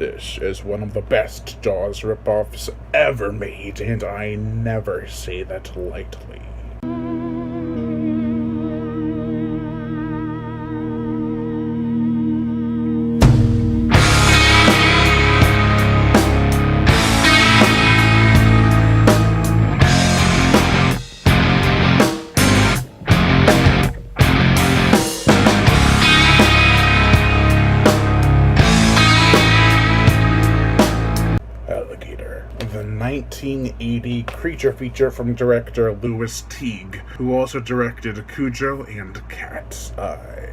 This is one of the best Jaws ripoffs ever made, and I never say that lightly. Alligator, the 1980 creature feature from director Louis Teague, who also directed Cujo and Cat's Eye.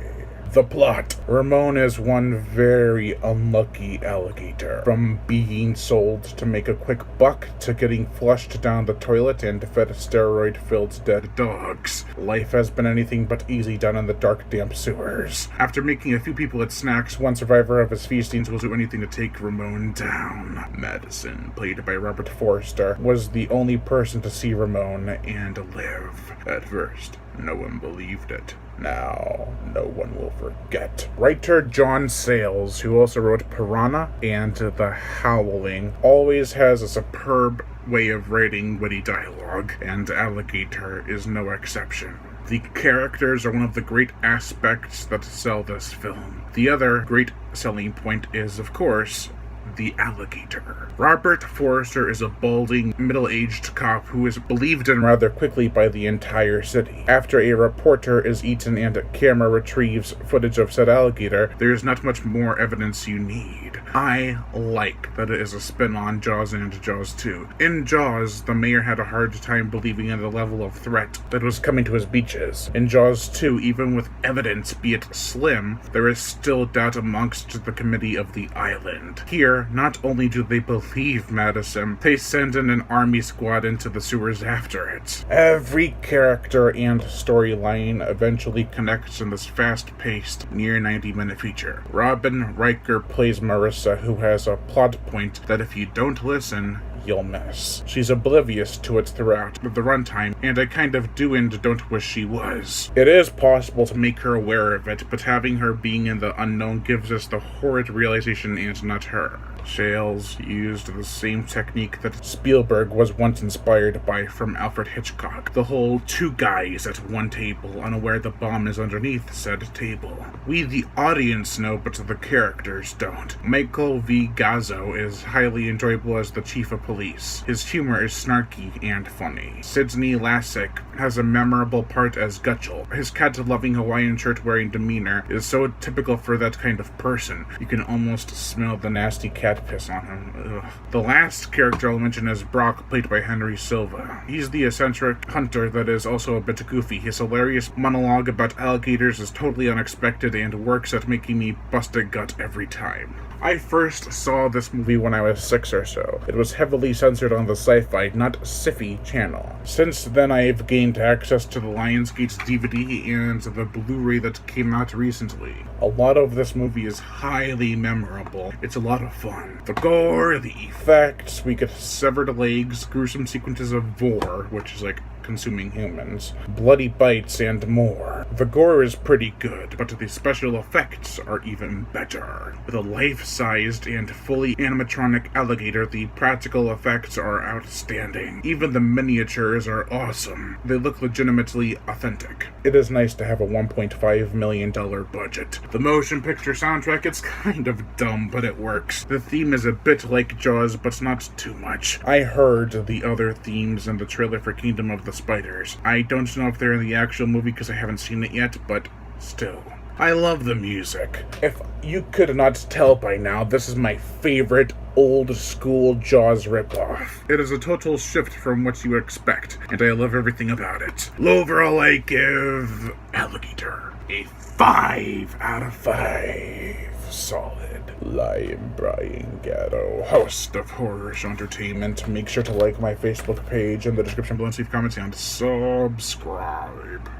The plot. Ramon is one very unlucky alligator. From being sold to make a quick buck to getting flushed down the toilet and fed steroid-filled dead dogs. Life has been anything but easy down in the dark, damp sewers. After making a few people at snacks, one survivor of his feastings will do anything to take Ramon down. Madison, played by Robert Forster, was the only person to see Ramon and live. At first, no one believed it. Now, no one will forget. Writer John Sayles, who also wrote Piranha and The Howling, always has a superb way of writing witty dialogue, and Alligator is no exception. The characters are one of the great aspects that sell this film. The other great selling point is, of course, the alligator. Robert Forster is a balding, middle-aged cop who is believed in rather quickly by the entire city. After a reporter is eaten and a camera retrieves footage of said alligator, there is not much more evidence you need. I like that it is a spin on Jaws and Jaws 2. In Jaws, the mayor had a hard time believing in the level of threat that was coming to his beaches. In Jaws 2, even with evidence, be it slim, there is still doubt amongst the committee of the island. Here, not only do they believe Madison, they send in an army squad into the sewers after it. Every character and storyline eventually connects in this fast-paced, near 90-minute feature. Robin Riker plays Marissa, who has a plot point that if you don't listen, you'll miss. She's oblivious to it throughout the runtime, and I kind of do and don't wish she was. It is possible to make her aware of it, but having her being in the unknown gives us the horrid realization and not her. Sayles used the same technique that Spielberg was once inspired by from Alfred Hitchcock. The whole two guys at one table, unaware the bomb is underneath said table. We, the audience, know, but the characters don't. Michael V. Gazzo is highly enjoyable as the chief of police. His humor is snarky and funny. Sidney Lassick has a memorable part as Gutchell. His cat-loving Hawaiian shirt-wearing demeanor is so typical for that kind of person. You can almost smell the nasty cat piss on him. Ugh. The last character I'll mention is Brock, played by Henry Silva. He's the eccentric hunter that is also a bit goofy. His hilarious monologue about alligators is totally unexpected and works at making me bust a gut every time. I first saw this movie when I was 6 or so. It was heavily censored on the Sci-Fi, not Sci-Fi channel. Since then, I've gained access to the Lionsgate's DVD and the Blu-ray that came out recently. A lot of this movie is highly memorable. It's a lot of fun. The gore, the effects, we get severed legs, gruesome sequences of vor, which is like consuming humans, bloody bites, and more. The gore is pretty good, but the special effects are even better. With a life-sized and fully animatronic alligator, the practical effects are outstanding. Even the miniatures are awesome. They look legitimately authentic. It is nice to have a $1.5 million budget. The motion picture soundtrack, it's kind of dumb, but it works. The theme is a bit like Jaws, but not too much. I heard the other themes in the trailer for Kingdom of the Spiders. I don't know if they're in the actual movie because I haven't seen it yet, but still. I love the music. If you could not tell by now, this is my favorite old-school Jaws ripoff. It is a total shift from what you expect, and I love everything about it. Overall, I give Alligator a 5 out of 5. Solid. Lion Brian Gatto, host of Horror Show Entertainment. Make sure to like my Facebook page in the description below and leave comments and subscribe.